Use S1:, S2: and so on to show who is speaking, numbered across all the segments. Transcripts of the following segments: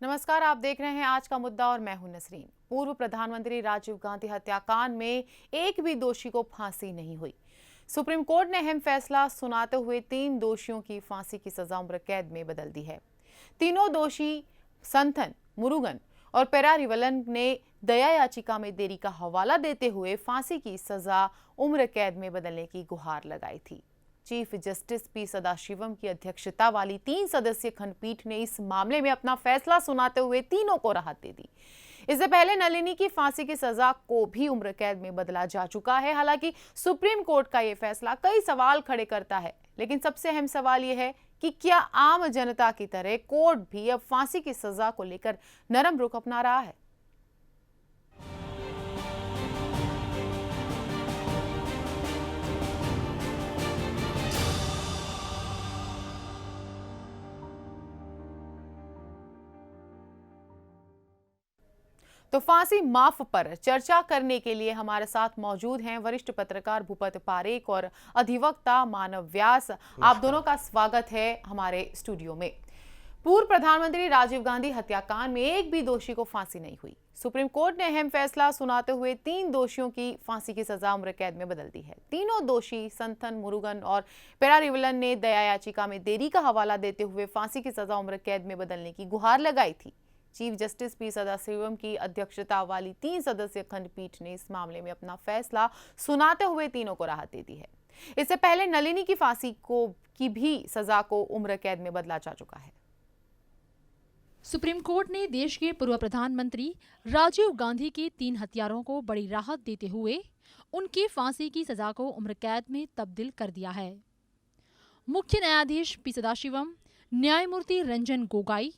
S1: नमस्कार, आप देख रहे हैं आज का मुद्दा और मैं हूं नसरीन। पूर्व प्रधानमंत्री राजीव गांधी हत्याकांड में एक भी दोषी को फांसी नहीं हुई। सुप्रीम कोर्ट ने अहम फैसला सुनाते हुए 3 दोषियों की फांसी की सजा उम्र कैद में बदल दी है। तीनों दोषी संथन, मुरुगन और पेरारिवलन ने दया याचिका में देरी का हवाला देते हुए फांसी की सजा उम्र कैद में बदलने की गुहार लगाई थी। चीफ जस्टिस पी सदाशिवम की अध्यक्षता वाली 3 सदस्यीय खंडपीठ ने इस मामले में अपना फैसला सुनाते हुए तीनों को राहत दे दी। इससे पहले नलिनी की फांसी की सजा को भी उम्र कैद में बदला जा चुका है। हालांकि सुप्रीम कोर्ट का यह फैसला कई सवाल खड़े करता है, लेकिन सबसे अहम सवाल यह है कि क्या आम जनता की तरह कोर्ट भी अब फांसी की सजा को लेकर नरम रुख अपना रहा है? तो फांसी माफ पर चर्चा करने के लिए हमारे साथ मौजूद हैं वरिष्ठ पत्रकार भूपत पारेख और अधिवक्ता मानव व्यास। आप दोनों का स्वागत है हमारे स्टूडियो में। पूर्व प्रधानमंत्री राजीव गांधी हत्याकांड में एक भी दोषी को फांसी नहीं हुई। सुप्रीम कोर्ट ने अहम फैसला सुनाते हुए 3 दोषियों की फांसी की सजा उम्र कैद में बदल दी है। तीनों दोषी संथन, मुरुगन और पेरारिवलन ने दया याचिका में देरी का हवाला देते हुए फांसी की सजा उम्र कैद में बदलने की गुहार लगाई थी। चीफ जस्टिस पी सदाशिवम की अध्यक्षता वाली 3 सदस्यीय खंडपीठ ने इस मामले में अपना फैसला सुनाते हुए तीनों को राहत दे दी है। इससे पहले नलिनी की फांसी की भी सजा को उम्र कैद में बदला जा चुका है।
S2: सुप्रीम कोर्ट ने देश के पूर्व प्रधानमंत्री राजीव गांधी के 3 हत्यारों को बड़ी राहत देते हुए उनकी फांसी की सजा को उम्र कैद में तब्दील कर दिया है। मुख्य न्यायाधीश पी सदाशिवम, न्यायमूर्ति रंजन गोगोई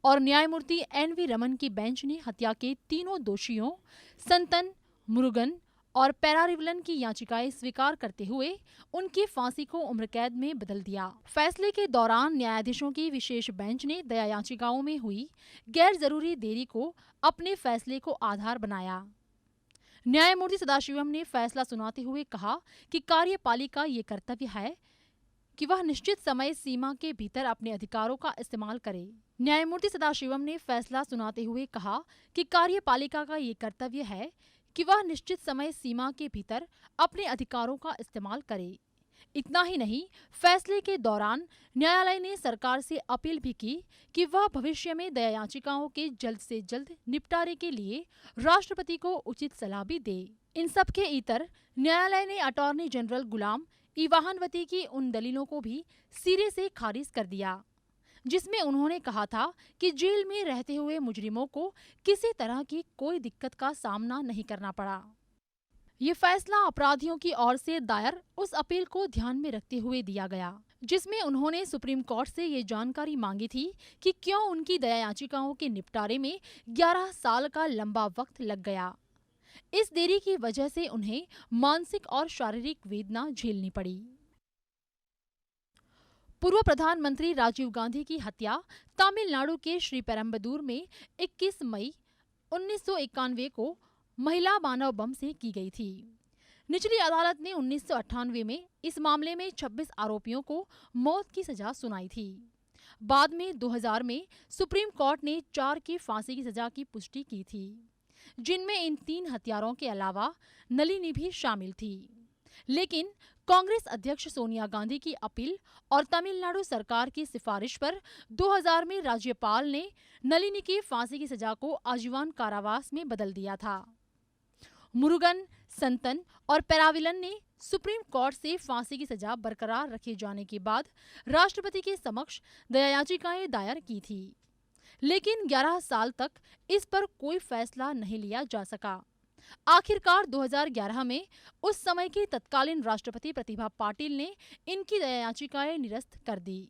S2: और न्यायमूर्ति एन.वी. रमन की बेंच ने हत्या के तीनों दोषियों संतन, मुरुगन और पेरारिवलन की याचिकाएं स्वीकार करते हुए उनकी फांसी को उम्र कैद में बदल दिया। फैसले के दौरान न्यायाधीशों की विशेष बेंच ने दया याचिकाओं में हुई गैर जरूरी देरी को अपने फैसले को आधार बनाया। न्यायमूर्ति सदाशिवम ने फैसला सुनाते हुए कहा कि कार्यपालिका ये कर्तव्य है कि वह निश्चित समय सीमा के भीतर अपने अधिकारों का इस्तेमाल करे। न्यायमूर्ति सदाशिवम ने फैसला सुनाते हुए कहा कि कार्यपालिका का ये कर्तव्य है कि वह निश्चित समय सीमा के भीतर अपने अधिकारों का इस्तेमाल करे। इतना ही नहीं, फैसले के दौरान न्यायालय ने सरकार से अपील भी की कि वह भविष्य में दया याचिकाओं के जल्द से जल्द निपटारे के लिए राष्ट्रपति को उचित सलाह भी दे। इन सब के इतर न्यायालय ने अटॉर्नी जनरल गुलाम ई वाहनवती की उन दलीलों को भी सिरे से खारिज कर दिया जिसमें उन्होंने कहा था कि जेल में रहते हुए मुजरिमों को किसी तरह की कोई दिक्कत का सामना नहीं करना पड़ा। ये फैसला अपराधियों की ओर से दायर उस अपील को ध्यान में रखते हुए दिया गया जिसमें उन्होंने सुप्रीम कोर्ट से ये जानकारी मांगी थी कि क्यों उनकी दया याचिकाओं के निपटारे में 11 साल का लंबा वक्त लग गया। इस देरी की वजह से उन्हें मानसिक और शारीरिक वेदना झेलनी पड़ी। पूर्व प्रधानमंत्री राजीव गांधी की हत्या तमिलनाडु के श्रीपेरम्बदूर में 21 मई 1991 को महिला मानव बम से की गई थी। निचली अदालत ने 1998 में इस मामले में 26 आरोपियों को मौत की सजा सुनाई थी। बाद में 2000 में सुप्रीम कोर्ट ने 4 की फांसी की सजा की पुष्टि की थी, जिनमें इन 3 हत्यारों के अलावा नलिनी भी शामिल थी। लेकिन कांग्रेस अध्यक्ष सोनिया गांधी की अपील और तमिलनाडु सरकार की सिफारिश पर 2000 में राज्यपाल ने नलिनी की फांसी की सजा को आजीवन कारावास में बदल दिया था। मुरुगन, संतन और पेराविलन ने सुप्रीम कोर्ट से फांसी की सजा बरकरार रखे जाने के बाद राष्ट्रपति के समक्ष दया याचिकाएं दायर की थी, लेकिन 11 साल तक इस पर कोई फैसला नहीं लिया जा सका। आखिरकार 2011 में उस समय की तत्कालीन राष्ट्रपति प्रतिभा पाटिल ने इनकी दया याचिकाएं निरस्त कर दी।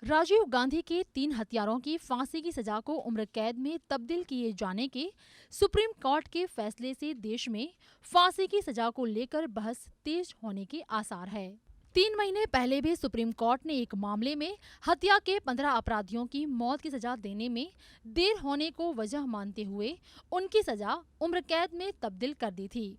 S2: राजीव गांधी के 3 हत्यारों की फांसी की सजा को उम्र कैद में तब्दील किए जाने के सुप्रीम कोर्ट के फैसले से देश में फांसी की सजा को लेकर बहस तेज होने के आसार है। 3 महीने पहले भी सुप्रीम कोर्ट ने एक मामले में हत्या के 15 अपराधियों की मौत की सजा देने में देर होने को वजह मानते हुए उनकी सजा उम्र कैद में तब्दील कर दी थी।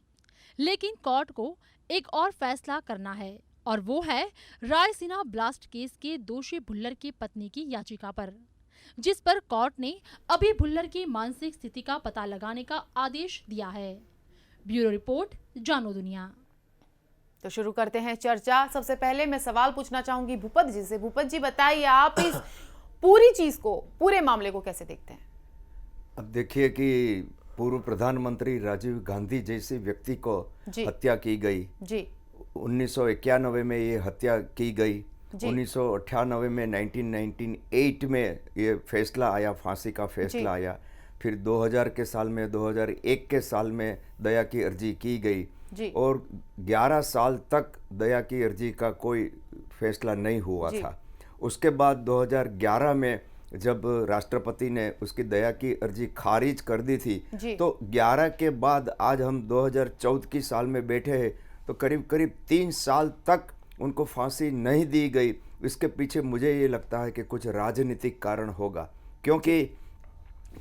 S2: लेकिन कोर्ट को एक और फैसला करना है और वो है रायसीना ब्लास्ट केस के दोषी भुल्लर की पत्नी की याचिका पर। जिस पर कोर्ट ने अभी भुल्लर की मानसिक स्थिति का पता लगाने का आदेश दिया है। ब्यूरो रिपोर्ट, जानो दुनिया।
S1: तो शुरू करते हैं चर्चा। सबसे पहले मैं सवाल पूछना चाहूंगी भूपत जी से। भूपत जी बताइए, आप इस पूरी चीज को, पूरे मामले को कैसे देखते हैं?
S3: अब देखिए कि पूर्व प्रधानमंत्री राजीव गांधी जैसे व्यक्ति को हत्या की गई
S1: जी।
S3: 1991 में ये हत्या की गई। 1998 में 1998 में ये फैसला आया, फांसी का फैसला आया। फिर 2000 के साल में, 2001 के साल में दया की अर्जी की गई और 11 साल तक दया की अर्जी का कोई फैसला नहीं हुआ था। उसके बाद 2011 में जब राष्ट्रपति ने उसकी दया की अर्जी खारिज कर दी थी, तो 11 के बाद आज हम 2014 की साल में बैठे हैं, तो करीब करीब 3 साल तक उनको फांसी नहीं दी गई। इसके पीछे मुझे ये लगता है कि कुछ राजनीतिक कारण होगा, क्योंकि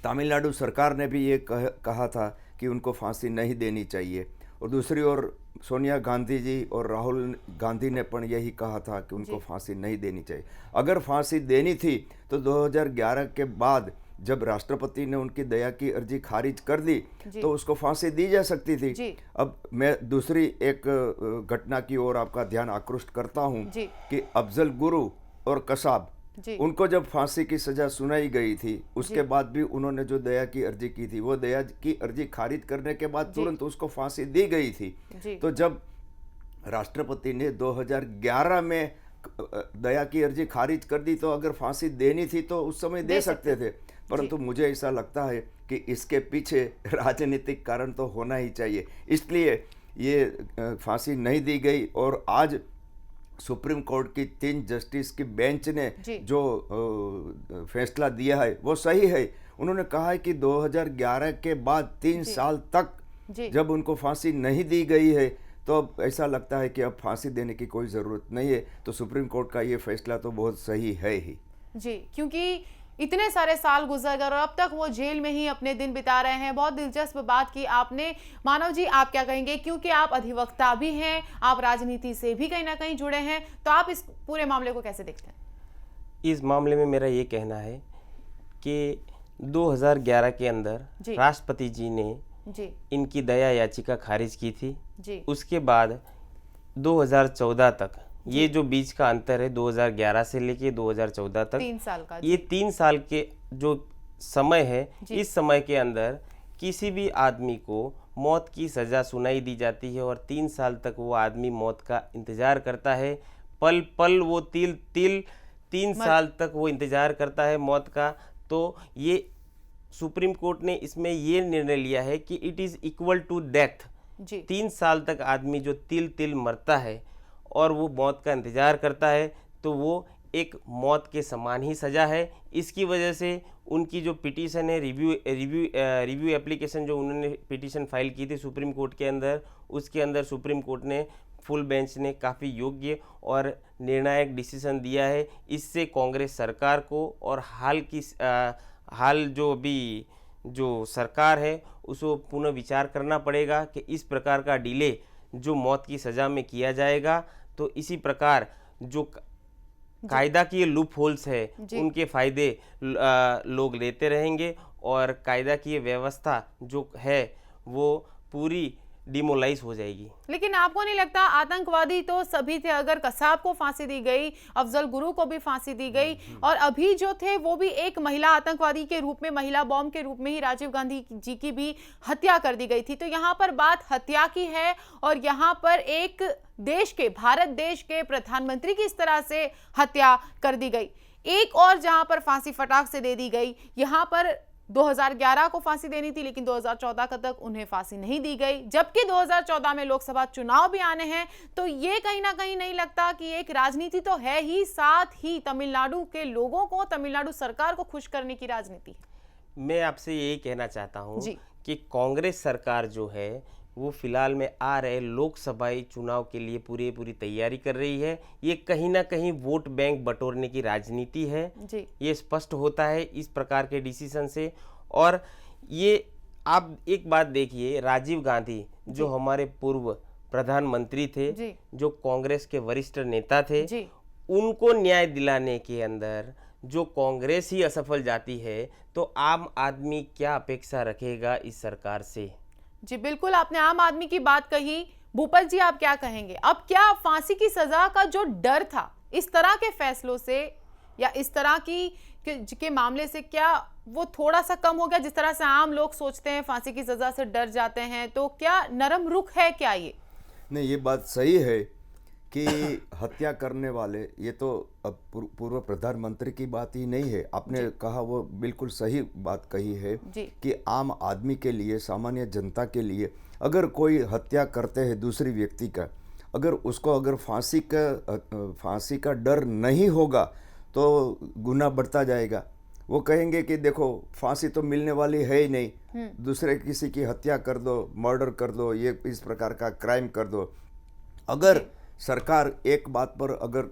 S3: तमिलनाडु सरकार ने भी ये कहा था कि उनको फांसी नहीं देनी चाहिए, और दूसरी ओर सोनिया गांधी जी और राहुल गांधी ने पण यही कहा था कि उनको फांसी नहीं देनी चाहिए। अगर फांसी देनी थी तो 2011 के बाद जब राष्ट्रपति ने उनकी दया की अर्जी खारिज कर दी तो उसको फांसी दी जा सकती थी। अब मैं दूसरी एक घटना की ओर आपका ध्यान आकृष्ट करता हूं कि अफजल गुरु और कसाब, उनको जब फांसी की सजा सुनाई गई थी, उसके बाद भी उन्होंने जो दया की अर्जी की थी, वो दया की अर्जी खारिज करने के बाद तुरंत उसको फांसी दी गई थी। तो जब राष्ट्रपति ने 2011 में दया की अर्जी खारिज कर दी, तो अगर फांसी देनी थी तो उस समय दे सकते थे। परंतु मुझे ऐसा लगता है कि इसके पीछे राजनीतिक कारण तो होना ही चाहिए, इसलिए ये फांसी नहीं दी गई। और आज सुप्रीम कोर्ट की 3 जस्टिस की बेंच ने जो फैसला दिया है वो सही है। उन्होंने कहा है कि 2011 के बाद 3 साल तक जब उनको फांसी नहीं दी गई है, तो अब ऐसा लगता है कि अब फांसी देने की कोई ज़रूरत नहीं है। तो सुप्रीम कोर्ट का ये फैसला तो बहुत सही है ही
S1: जी, क्योंकि इतने सारे साल गुजर गए और अब तक वो जेल में ही अपने दिन बिता रहे हैं। बहुत दिलचस्प बात की आपने। मानव जी, आप क्या कहेंगे? क्योंकि आप अधिवक्ता भी हैं, आप राजनीति से भी कहीं ना कहीं जुड़े हैं, तो आप इस पूरे मामले को कैसे देखते हैं?
S4: इस मामले में मेरा ये कहना है कि 2011 के अंदर राष्ट्रपति जी ने इनकी दया याचिका खारिज की थी। उसके बाद 2014 तक, ये जो बीच का अंतर है 2011 से लेके 2014 तक,
S1: 3 साल का,
S4: ये 3 साल के जो समय है, इस समय के अंदर किसी भी आदमी को मौत की सज़ा सुनाई दी जाती है और 3 साल तक वो आदमी मौत का इंतज़ार करता है। पल पल वो तिल तिल 3 साल तक वो इंतज़ार करता है मौत का। तो ये सुप्रीम कोर्ट ने इसमें ये निर्णय लिया है कि it is equal to death. 3 साल तक आदमी जो तिल तिल मरता है और वो मौत का इंतज़ार करता है, तो वो एक मौत के समान ही सज़ा है। इसकी वजह से उनकी जो पिटीशन है, रिव्यू एप्लीकेशन जो उन्होंने पिटीशन फाइल की थी सुप्रीम कोर्ट के अंदर, उसके अंदर सुप्रीम कोर्ट ने, फुल बेंच ने काफ़ी योग्य और निर्णायक डिसीजन दिया है। इससे कांग्रेस सरकार को और हाल जो अभी जो सरकार है उसको पुनः विचार करना पड़ेगा कि इस प्रकार का डिले जो मौत की सज़ा में किया जाएगा, तो इसी प्रकार जो कायदा की लूप होल्स है उनके फायदे लोग लेते रहेंगे और कायदा की व्यवस्था जो है वो पूरी डिमोलाइज हो जाएगी।
S1: लेकिन आपको नहीं लगता आतंकवादी तो सभी थे? अगर कसाब को फांसी दी गई, अफजल गुरु को भी फांसी दी गई, और अभी जो थे वो भी एक महिला आतंकवादी के रूप में, महिला बॉम्ब के रूप में ही राजीव गांधी जी की भी हत्या कर दी गई थी। तो यहाँ पर बात हत्या की है और यहाँ पर एक देश के, भारत देश के प्रधानमंत्री की इस तरह से हत्या कर दी गई। एक और जहां पर फांसी फटाक से दे दी गई, यहां पर 2011 को फांसी देनी थी लेकिन 2014 तक उन्हें फांसी नहीं दी गई, जबकि 2014 में लोकसभा चुनाव भी आने हैं। तो ये कहीं ना कहीं नहीं लगता कि एक राजनीति तो है ही, साथ ही तमिलनाडु के लोगों को, तमिलनाडु सरकार को खुश करने की राजनीति?
S4: मैं आपसे यही कहना चाहता हूं कि कांग्रेस सरकार जो है वो फिलहाल में आ रहे लोकसभाई चुनाव के लिए पूरी तैयारी कर रही है। ये कहीं ना कहीं वोट बैंक बटोरने की राजनीति है, ये स्पष्ट होता है इस प्रकार के डिसीजन से। और ये आप एक बात देखिए, राजीव गांधी जो हमारे पूर्व प्रधानमंत्री थे, जो कांग्रेस के वरिष्ठ नेता थे, उनको न्याय दिलाने के अंदर जो कांग्रेस ही असफल जाती है तो आम आदमी क्या अपेक्षा रखेगा इस सरकार से।
S1: जी बिल्कुल, आपने आम आदमी की बात कही। भूपल जी, आप क्या कहेंगे? अब क्या फांसी की सजा का जो डर था इस तरह के फैसलों से या इस तरह के मामले से, क्या वो थोड़ा सा कम हो गया? जिस तरह से आम लोग सोचते हैं, फांसी की सजा से डर जाते हैं, तो क्या नरम रुख है क्या ये?
S3: नहीं, ये बात सही है कि हत्या करने वाले, ये तो अब पूर्व प्रधानमंत्री की बात ही नहीं है, आपने कहा वो बिल्कुल सही बात कही है कि आम आदमी के लिए, सामान्य जनता के लिए अगर कोई हत्या करते हैं दूसरी व्यक्ति का, अगर उसको अगर फांसी का डर नहीं होगा तो गुनाह बढ़ता जाएगा। वो कहेंगे कि देखो फांसी तो मिलने वाली है ही नहीं, दूसरे किसी की हत्या कर दो, मर्डर कर दो, ये इस प्रकार का क्राइम कर दो। अगर सरकार एक बात पर अगर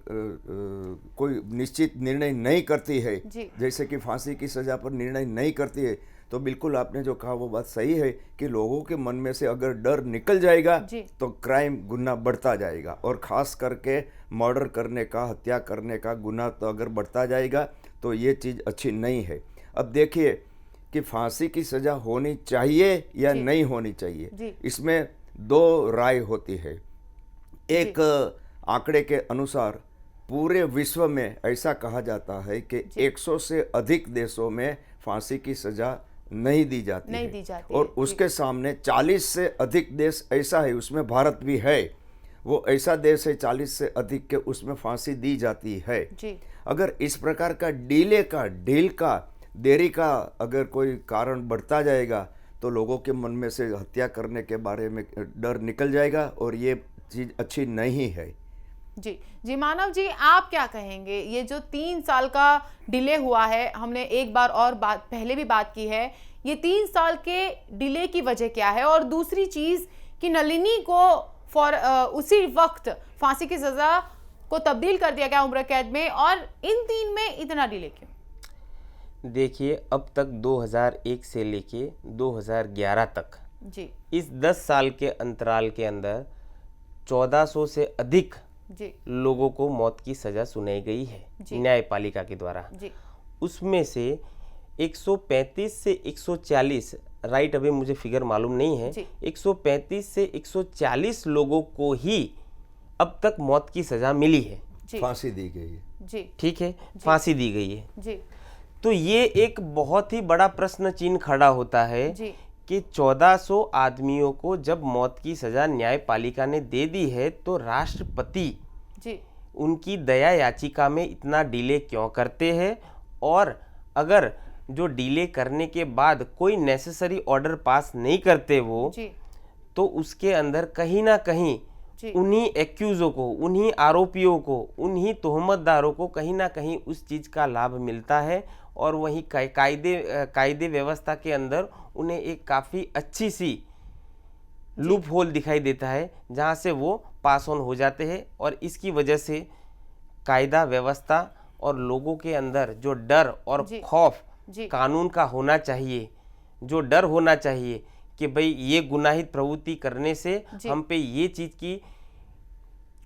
S3: कोई निश्चित निर्णय नहीं करती है, जैसे कि फांसी की सजा पर निर्णय नहीं करती है, तो बिल्कुल आपने जो कहा वो बात सही है कि लोगों के मन में से अगर डर निकल जाएगा तो क्राइम गुनाह बढ़ता जाएगा, और ख़ास करके मर्डर करने का, हत्या करने का गुनाह तो अगर बढ़ता जाएगा तो ये चीज़ अच्छी नहीं है। अब देखिए कि फांसी की सज़ा होनी चाहिए या नहीं होनी चाहिए, इसमें दो राय होती है। एक आंकड़े के अनुसार पूरे विश्व में ऐसा कहा जाता है कि 100 से अधिक देशों में फांसी की सज़ा नहीं दी जाती है, और उसके सामने 40 से अधिक देश ऐसा है, उसमें भारत भी है, वो ऐसा देश है 40 से अधिक के उसमें फांसी दी जाती है। अगर इस प्रकार का ढील का देरी का अगर कोई कारण बढ़ता जाएगा तो लोगों के मन में से हत्या करने के बारे में डर निकल जाएगा, और ये चीज़ अच्छी नहीं है।
S1: जी मानव जी, आप क्या कहेंगे? ये जो 3 साल का डिले हुआ है, हमने एक बार और पहले भी बात की है, ये 3 साल के डिले की वजह क्या है? और दूसरी चीज कि नलिनी को उसी वक्त फांसी की सजा को तब्दील कर दिया गया उम्र कैद में, और इन 3 में इतना डिले क्यों?
S4: देखिए, अब तक 2001 से लेके 2011 तक इस 10 साल के अंतराल के अंदर 1400 से अधिक लोगों को मौत की सजा सुनाई गई है न्यायपालिका के द्वारा। उसमें से 135 से 140, राइट अभी मुझे फिगर मालूम नहीं है, 135 से 140 लोगों को ही अब तक मौत की सजा मिली है,
S3: फांसी दी गई है।
S4: ठीक है, फांसी दी गई है। तो ये एक बहुत ही बड़ा प्रश्न चिन्ह खड़ा होता है कि 1400 आदमियों को जब मौत की सजा न्यायपालिका ने दे दी है तो राष्ट्रपति उनकी दया याचिका में इतना डिले क्यों करते हैं, और अगर जो डिले करने के बाद कोई नेसेसरी ऑर्डर पास नहीं करते वो, तो उसके अंदर कहीं ना कहीं उन्हीं एक्यूजों को, उन्हीं आरोपियों को, उन्हीं तोहमतदारों को कहीं ना कहीं उस चीज़ का लाभ मिलता है, और वहीं कायदे व्यवस्था के अंदर उन्हें एक काफ़ी अच्छी सी लूप होल दिखाई देता है जहां से वो पास ऑन हो जाते हैं, और इसकी वजह से कायदा व्यवस्था और लोगों के अंदर जो डर और खौफ कानून का होना चाहिए, जो डर होना चाहिए कि भाई ये गुनाहित प्रवृत्ति करने से हम पे ये चीज़ की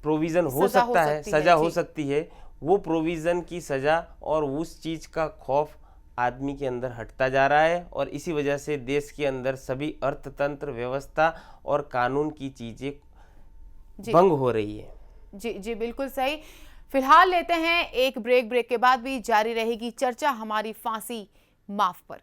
S4: प्रोविज़न हो सकता है, सज़ा हो सकती है, वो प्रोविज़न की सज़ा और उस चीज़ का खौफ आदमी के अंदर हटता जा रहा है, और इसी वजह से देश के अंदर सभी अर्थतंत्र व्यवस्था और कानून की चीज़ें भंग हो रही है।
S1: जी बिल्कुल सही। फिलहाल लेते हैं एक ब्रेक के बाद भी जारी रहेगी चर्चा हमारी फांसी माफ पर।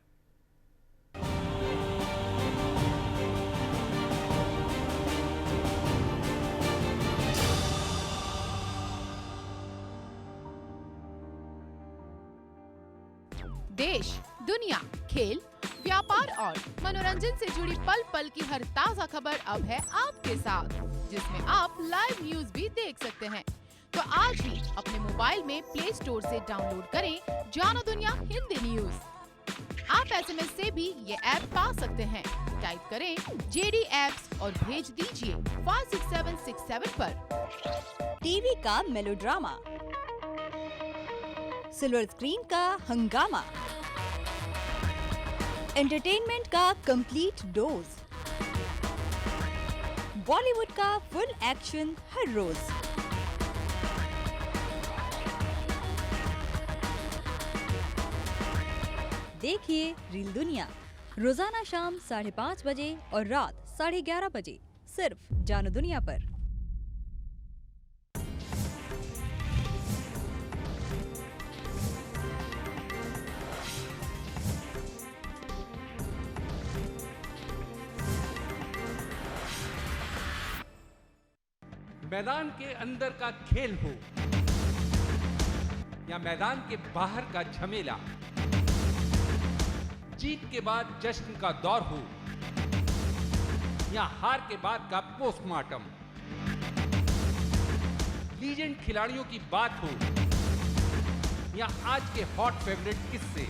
S2: देश, दुनिया, खेल, व्यापार और मनोरंजन से जुड़ी पल पल की हर ताजा खबर अब है आपके साथ, जिसमें आप लाइव न्यूज भी देख सकते हैं। तो आज ही अपने मोबाइल में प्ले स्टोर से डाउनलोड करें जानो दुनिया हिंदी न्यूज। आप SMS से भी ये ऐप पा सकते हैं। टाइप करें JD एप्स और भेज दीजिए 56767 पर।
S5: टीवी का मेलोड्रामा, सिल्वर स्क्रीन का हंगामा, एंटरटेनमेंट का कंप्लीट डोज, बॉलीवुड का फुल एक्शन हर रोज। देखिए रील दुनिया रोजाना शाम 5:30 बजे और रात 11:30 बजे सिर्फ जानो दुनिया पर।
S6: मैदान के अंदर का खेल हो या मैदान के बाहर का झमेला, जीत के बाद जश्न का दौर हो या हार के बाद का पोस्टमार्टम, लीजेंड खिलाड़ियों की बात हो या आज के हॉट फेवरेट किस्से,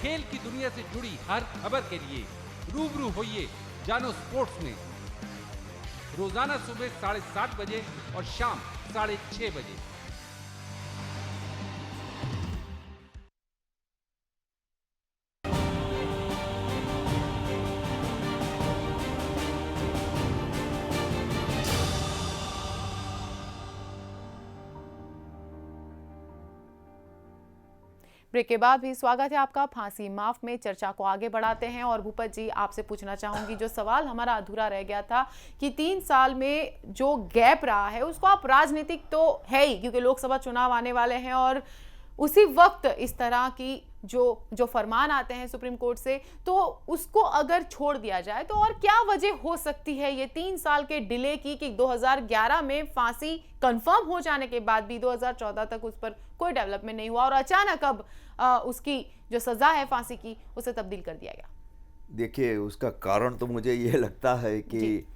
S6: खेल की दुनिया से जुड़ी हर खबर के लिए रूबरू होइए जानो स्पोर्ट्स में, रोजाना सुबह 7:30 बजे और शाम 6:30 बजे।
S1: ब्रेक के बाद भी स्वागत है आपका फांसी माफ में। चर्चा को आगे बढ़ाते हैं और भूपत जी आपसे पूछना चाहूंगी, जो सवाल हमारा अधूरा रह गया था कि 3 साल में जो गैप रहा है उसको आप राजनीतिक तो है ही, क्योंकि लोकसभा चुनाव आने वाले हैं और उसी वक्त इस तरह की जो फरमान आते हैं सुप्रीम कोर्ट से, तो उसको अगर छोड़ दिया जाए तो और क्या वजह हो सकती है ये 3 साल के डिले की कि 2011 में फांसी कंफर्म हो जाने के बाद भी 2014 तक उस पर कोई डेवलपमेंट नहीं हुआ और अचानक अब उसकी जो सजा है फांसी की उसे तब्दील कर दिया गया।
S3: देखिए, उसका कारण तो मुझे ये लगता है कि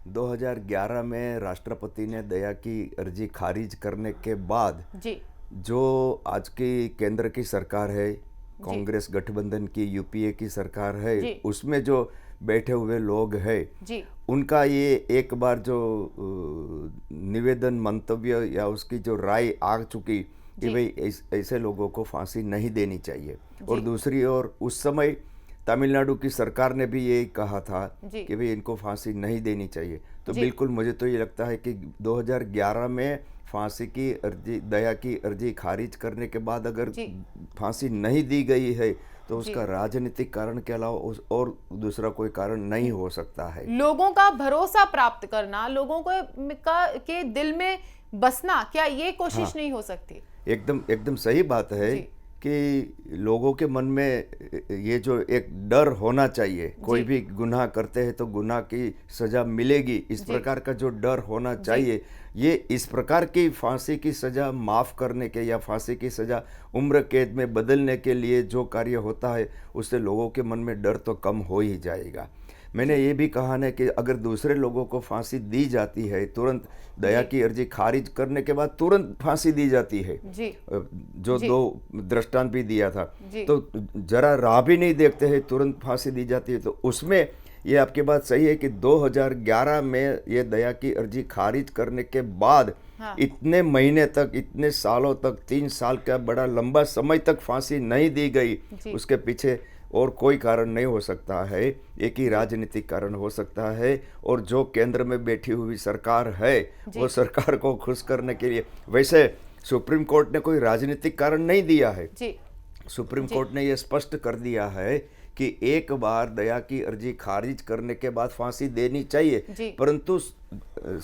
S3: 2011 में राष्ट्रपति ने दया की अर्जी खारिज करने के बाद
S1: जी
S3: जो आज की केंद्र की सरकार है, कांग्रेस गठबंधन की यूपीए की सरकार है, उसमें जो बैठे हुए लोग हैं, उनका ये एक बार जो निवेदन मंतव्य या उसकी जो राय आ चुकी कि भाई ऐसे लोगों को फांसी नहीं देनी चाहिए। और दूसरी ओर उस समय तमिलनाडु की सरकार ने भी यही कहा था कि भाई इनको फांसी नहीं देनी चाहिए। तो बिल्कुल मुझे तो ये लगता है कि 2011 में फांसी की अर्जी, दया की अर्जी खारिज करने के बाद अगर फांसी नहीं दी गई है तो उसका राजनीतिक कारण के अलावा और दूसरा कोई कारण नहीं हो सकता है।
S1: लोगों का भरोसा प्राप्त करना, लोगों को के दिल में बसना, क्या ये कोशिश नहीं हो सकती?
S3: एकदम सही बात है कि लोगों के मन में ये जो एक डर होना चाहिए, कोई भी गुनाह करते हैं तो गुनाह की सजा मिलेगी, इस प्रकार का जो डर होना चाहिए, ये इस प्रकार की फांसी की सजा माफ़ करने के या फांसी की सजा उम्र कैद में बदलने के लिए जो कार्य होता है उससे लोगों के मन में डर तो कम हो ही जाएगा। मैंने ये भी कहा ना कि अगर दूसरे लोगों को फांसी दी जाती है, तुरंत दया की अर्जी खारिज करने के बाद तुरंत फांसी दी जाती है, जो 2 दृष्टांत भी दिया था, तो जरा राह भी नहीं देखते हैं, तुरंत फांसी दी जाती है। तो उसमें ये आपकी बात सही है कि 2011 में ये दया की अर्जी खारिज करने के बाद इतने महीने तक, इतने सालों तक, 3 साल का बड़ा लंबा समय तक फांसी नहीं दी गई, उसके पीछे और कोई कारण नहीं हो सकता है, एक ही राजनीतिक कारण हो सकता है। और जो केंद्र में बैठी हुई सरकार है वो सरकार को खुश करने के लिए, वैसे सुप्रीम कोर्ट ने कोई राजनीतिक कारण नहीं दिया है। सुप्रीम कोर्ट ने ये स्पष्ट कर दिया है कि एक बार दया की अर्जी खारिज करने के बाद फांसी देनी चाहिए, परंतु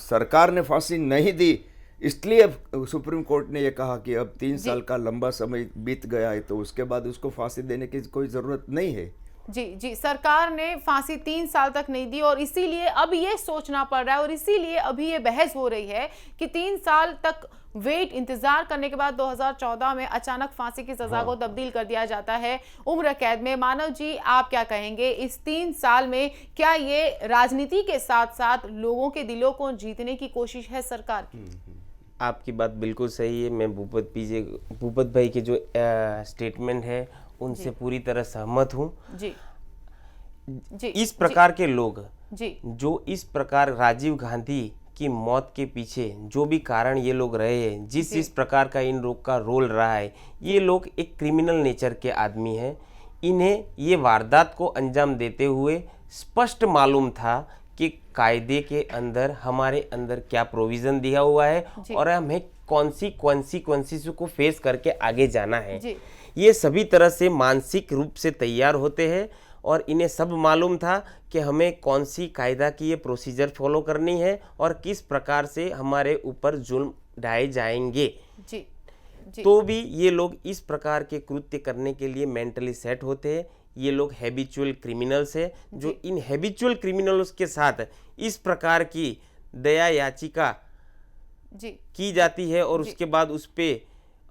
S3: सरकार ने फांसी नहीं दी, इसलिए सुप्रीम कोर्ट ने यह कहा कि अब 3 साल का लंबा समय बीत गया है तो उसके बाद उसको फांसी देने की कोई जरूरत नहीं है।
S1: जी, सरकार ने फांसी 3 साल तक नहीं दी और इसीलिए अब ये सोचना पड़ रहा है और इसीलिए अभी ये बहस हो रही है कि 3 साल तक इंतजार करने के बाद 2014 में अचानक फांसी की सजा को तब्दील कर दिया जाता है उम्र कैद में। मानव जी, आप क्या कहेंगे, इस 3 साल में क्या ये राजनीति के साथ साथ लोगों के दिलों को जीतने की कोशिश है सरकार की?
S4: आपकी बात बिल्कुल सही है। मैं भूपत भाई के जो स्टेटमेंट है उनसे पूरी तरह सहमत हूँ। इस प्रकार के लोग जो इस प्रकार राजीव गांधी की मौत के पीछे जो भी कारण ये लोग रहे हैं, जिस प्रकार का इन लोग का रोल रहा है, ये लोग एक क्रिमिनल नेचर के आदमी हैं। इन्हें ये वारदात को अंजाम देते हुए स्पष्ट मालूम था कि कायदे के अंदर हमारे अंदर क्या प्रोविज़न दिया हुआ है और हमें कौन सी कॉन्सिक्वेंसेस को फेस करके आगे जाना है। ये सभी तरह से मानसिक रूप से तैयार होते हैं और इन्हें सब मालूम था कि हमें कौन सी कायदा की ये प्रोसीजर फॉलो करनी है और किस प्रकार से हमारे ऊपर जुल्म ढाए जाएंगे। तो भी ये लोग इस प्रकार के कृत्य करने के लिए मेंटली सेट होते हैं। ये लोग हैबिचुअल क्रिमिनल्स है, जो इन हैबिचुअल क्रिमिनल्स के साथ इस प्रकार की दया याचिका की जाती है और उसके बाद उस पे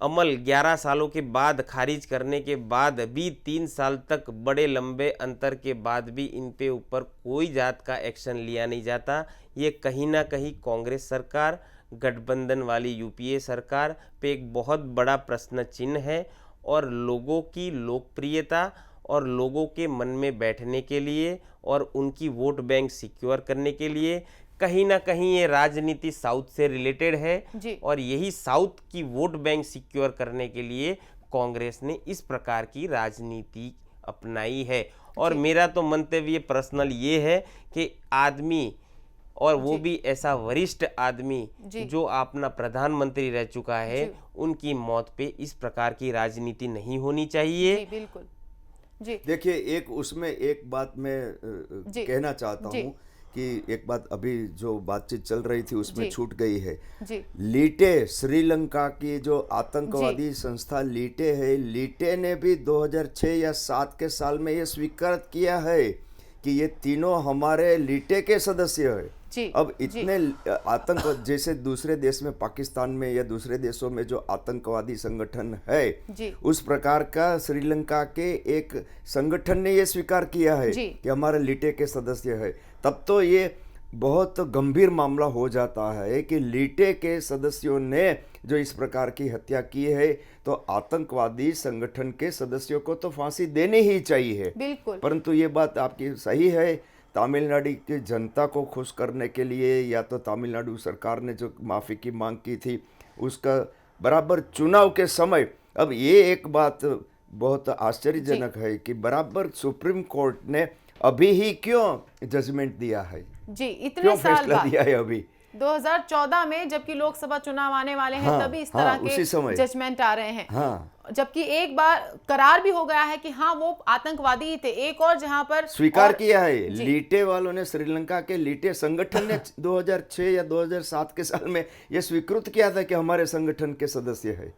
S4: अमल 11 सालों के बाद खारिज करने के बाद भी 3 साल तक बड़े लंबे अंतर के बाद भी इन पे ऊपर कोई जात का एक्शन लिया नहीं जाता। ये कहीं ना कहीं कांग्रेस सरकार, गठबंधन वाली यूपीए सरकार पे एक बहुत बड़ा प्रश्न चिन्ह है और लोगों की लोकप्रियता और लोगों के मन में बैठने के लिए और उनकी वोट बैंक सिक्योर करने के लिए कहीं ना कहीं ये राजनीति साउथ से रिलेटेड है और यही साउथ की वोट बैंक सिक्योर करने के लिए कांग्रेस ने इस प्रकार की राजनीति अपनाई है। और मेरा तो मंतव्य पर्सनल ये है कि आदमी और वो भी ऐसा वरिष्ठ आदमी जो अपना प्रधानमंत्री रह चुका है, उनकी मौत पे इस प्रकार की राजनीति नहीं होनी चाहिए।
S1: बिल्कुल
S3: देखिए, एक उसमें एक बात मैं कहना चाहता हूँ कि एक बात अभी जो बातचीत चल रही थी उसमें छूट गई है। लीटे, श्रीलंका की जो आतंकवादी संस्था लीटे है, लीटे ने भी 2006 या 7 के साल में ये स्वीकार किया है कि ये तीनों हमारे लीटे के सदस्य है। अब इतने आतंक, जैसे दूसरे देश में, पाकिस्तान में या दूसरे देशों में जो आतंकवादी संगठन है, उस प्रकार का श्रीलंका के एक संगठन ने ये स्वीकार किया है कि हमारे लीटे के सदस्य है। तब तो ये बहुत गंभीर मामला हो जाता है कि लीटे के सदस्यों ने जो इस प्रकार की हत्या की है, तो आतंकवादी संगठन के सदस्यों को तो फांसी देनी ही चाहिए।
S1: बिल्कुल।
S3: परंतु ये बात आपकी सही है, तमिलनाडु की जनता को खुश करने के लिए या तो तमिलनाडु सरकार ने जो माफ़ी की मांग की थी उसका बराबर चुनाव के समय, अब ये एक बात बहुत आश्चर्यजनक है कि बराबर सुप्रीम कोर्ट ने अभी ही क्यों जजमेंट दिया है,
S1: इतने साल बाद
S3: दिया है अभी
S1: 2014 में, जबकि लोकसभा चुनाव आने वाले हैं, तभी इस तरह के जजमेंट आ रहे हैं। जबकि एक बार करार भी हो गया है कि हाँ वो आतंकवादी ही थे। एक और जहां पर
S3: स्वीकार किया है लीटे वालों ने, श्रीलंका के लीटे संगठन ने 2006 या 2007 के साल में यह स्वीकृत किया था कि हमारे संगठन के सदस्य है।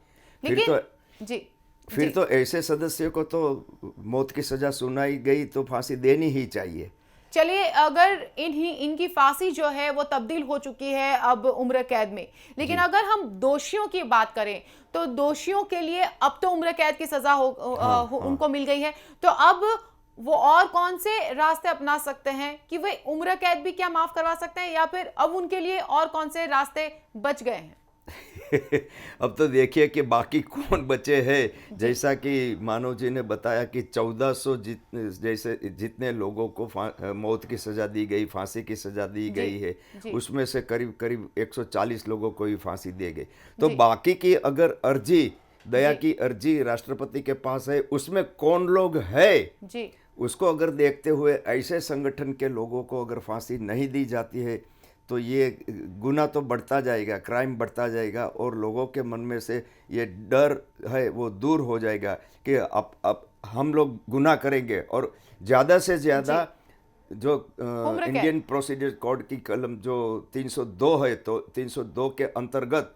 S3: फिर तो ऐसे सदस्य को तो मौत की सजा सुनाई गई तो फांसी देनी ही चाहिए।
S1: चलिए, अगर इनकी फांसी जो है वो तब्दील हो चुकी है अब उम्र कैद में, लेकिन अगर हम दोषियों की बात करें तो दोषियों के लिए अब तो उम्र कैद की सजा उनको मिल गई है, तो अब वो और कौन से रास्ते अपना सकते हैं कि वे उम्र कैद भी क्या माफ करवा सकते हैं, या फिर अब उनके लिए और कौन से रास्ते बच गए हैं?
S3: अब तो देखिए कि बाकी कौन बचे हैं। जैसा कि मानव जी ने बताया कि 1400 जैसे जितने लोगों को मौत की सजा दी गई, फांसी की सजा दी गई है, उसमें से करीब करीब 140 लोगों को ही फांसी दी गई। तो बाकी की अगर अर्जी, दया की अर्जी राष्ट्रपति के पास है, उसमें कौन लोग है उसको अगर देखते हुए ऐसे संगठन के लोगों को अगर फांसी नहीं दी जाती है तो ये गुनाह तो बढ़ता जाएगा, क्राइम बढ़ता जाएगा और लोगों के मन में से ये डर है वो दूर हो जाएगा कि अब हम लोग गुनाह करेंगे। और ज़्यादा से ज़्यादा जो इंडियन प्रोसीजर कोड की कलम जो 302 है, तो 302 के अंतर्गत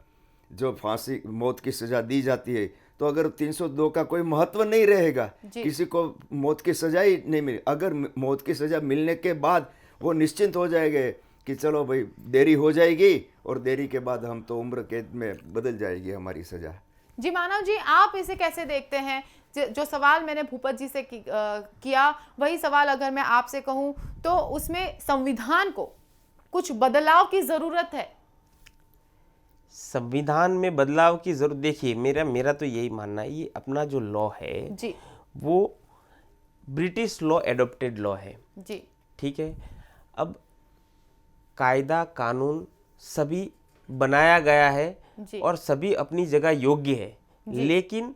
S3: जो फांसी, मौत की सज़ा दी जाती है, तो अगर 302 का कोई महत्व नहीं रहेगा, किसी को मौत की सज़ा ही नहीं मिले, अगर मौत की सज़ा मिलने के बाद वो निश्चिंत हो जाएंगे कि चलो भाई देरी हो जाएगी और देरी के बाद हम तो उम्र कैद में बदल जाएगी हमारी सजा।
S1: जी मानव जी, आप इसे कैसे देखते हैं? जो सवाल मैंने भूपत जी से किया, वही सवाल अगर मैं आपसे कहूं तो उसमें संविधान को कुछ बदलाव की जरूरत है।
S4: संविधान में बदलाव की जरूरत, देखिए मेरा तो यही मानना है, ये अपना जो लॉ है
S1: जी, वो
S4: ब्रिटिश लॉ एडॉप्टेड लॉ है
S1: जी,
S4: ठीक है। अब कायदा कानून सभी बनाया गया है और सभी अपनी जगह योग्य है, लेकिन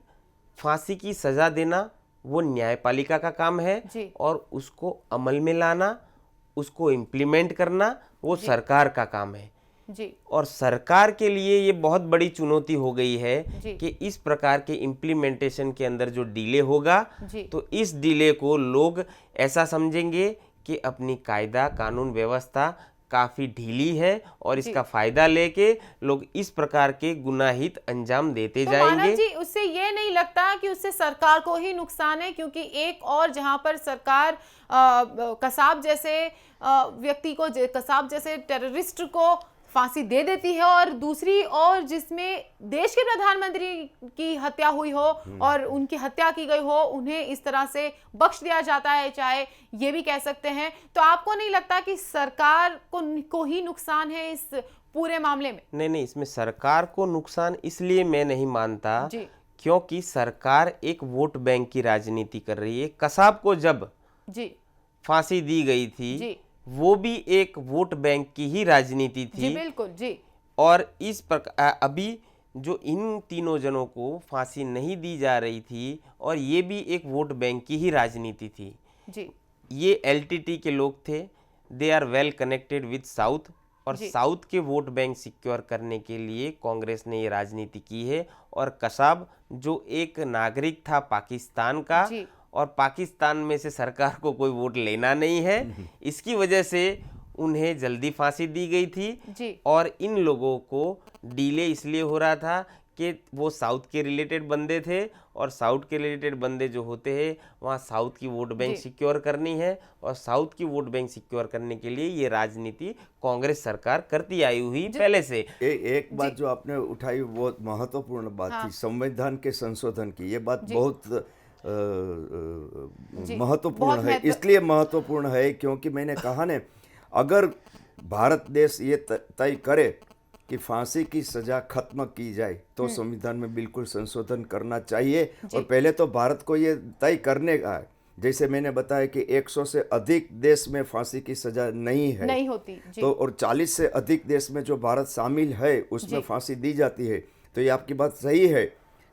S4: फांसी की सजा देना वो न्यायपालिका का काम है और उसको अमल में लाना उसको इम्प्लीमेंट करना वो सरकार का काम है।
S1: जी
S4: और सरकार के लिए ये बहुत बड़ी चुनौती हो गई है
S1: जी।
S4: कि इस प्रकार के इम्प्लीमेंटेशन के अंदर जो डिले होगा
S1: जी
S4: तो इस डिले को लोग ऐसा समझेंगे कि अपनी कायदा कानून व्यवस्था काफ़ी ढीली है और इसका फायदा लेके लोग इस प्रकार के गुनाहित अंजाम देते
S1: तो
S4: जाएंगे।
S1: मानव जी, उससे ये नहीं लगता कि उससे सरकार को ही नुकसान है? क्योंकि एक और जहां पर सरकार कसाब जैसे व्यक्ति को, कसाब जैसे टेररिस्ट को फांसी दे देती है, और दूसरी और जिसमें देश के प्रधानमंत्री की हत्या हुई हो और उनकी हत्या की गई हो, उन्हें इस तरह से बख्श दिया जाता है, चाहे ये भी कह सकते हैं। तो आपको नहीं लगता कि सरकार को ही नुकसान है इस पूरे मामले में?
S4: नहीं, इसमें सरकार को नुकसान इसलिए मैं नहीं मानता
S1: जी
S4: क्योंकि सरकार एक वोट बैंक की राजनीति कर रही है। कसाब को जब
S1: जी
S4: फांसी दी गई थी
S1: जी
S4: वो भी एक वोट बैंक की ही राजनीति
S1: जी
S4: थी।
S1: बिल्कुल जी
S4: और इस प्रकार अभी जो इन तीनों जनों को फांसी नहीं दी जा रही थी और ये भी एक वोट बैंक की ही राजनीति थी।
S1: जी
S4: ये एलटीटी के लोग थे, they are well connected with south, और साउथ के वोट बैंक सिक्योर करने के लिए कांग्रेस ने ये राजनीति की है। और कसाब जो एक नागरिक था पाकिस्तान का,
S1: जी
S4: और पाकिस्तान में से सरकार को कोई वोट लेना नहीं है, इसकी वजह से उन्हें जल्दी फांसी दी गई थी।
S1: जी
S4: और इन लोगों को डिले इसलिए हो रहा था कि वो साउथ के रिलेटेड बंदे थे, और साउथ के रिलेटेड बंदे जो होते हैं वहाँ साउथ की वोट बैंक सिक्योर करनी है, और साउथ की वोट बैंक सिक्योर करने के लिए ये राजनीति कांग्रेस सरकार करती आई हुई पहले से।
S3: एक बात जो आपने उठाई वो महत्वपूर्ण बात थी, संविधान के संशोधन की। ये बात बहुत महत्वपूर्ण है। इसलिए महत्वपूर्ण है क्योंकि मैंने कहा ने, अगर भारत देश ये तय करे कि फांसी की सजा खत्म की जाए तो संविधान में बिल्कुल संशोधन करना चाहिए। और पहले तो भारत को ये तय करने का है, जैसे मैंने बताया कि 100 से अधिक देश में फांसी की सजा नहीं
S1: होती जी।
S3: तो और 40 से अधिक देश में जो भारत शामिल है उसमें फांसी दी जाती है। तो ये आपकी बात सही है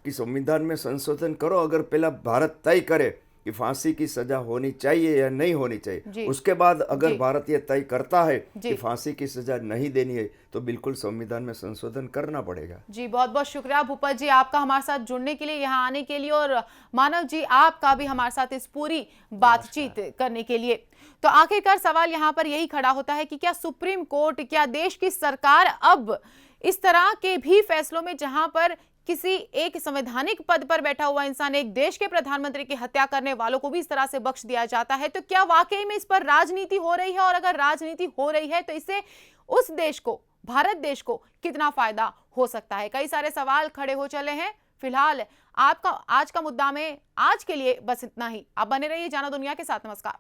S3: कि संविधान में संशोधन करो। अगर पहला भारत तय करे कि फांसी की सजा होनी चाहिए या नहीं होनी चाहिए, उसके बाद अगर भारत ये तय करता है कि फांसी की सजा नहीं देनी है, तो बिल्कुल संविधान में संशोधन करना पड़ेगा।
S1: जी बहुत बहुत शुक्रिया भूपत जी आपका हमारे साथ जुड़ने के लिए, यहाँ आने के लिए, और मानव जी आपका भी हमारे साथ इस पूरी बातचीत करने के लिए। तो आखिरकार सवाल यहाँ पर यही खड़ा होता है कि क्या सुप्रीम कोर्ट, क्या देश की सरकार अब इस तरह के भी फैसलों में, जहां पर किसी एक संवैधानिक पद पर बैठा हुआ इंसान, एक देश के प्रधानमंत्री की हत्या करने वालों को भी इस तरह से बख्श दिया जाता है, तो क्या वाकई में इस पर राजनीति हो रही है? और अगर राजनीति हो रही है तो इससे उस देश को, भारत देश को कितना फायदा हो सकता है? कई सारे सवाल खड़े हो चले हैं। फिलहाल आपका आज का मुद्दा में आज के लिए बस इतना ही। आप बने रहिए जाना दुनिया के साथ। नमस्कार।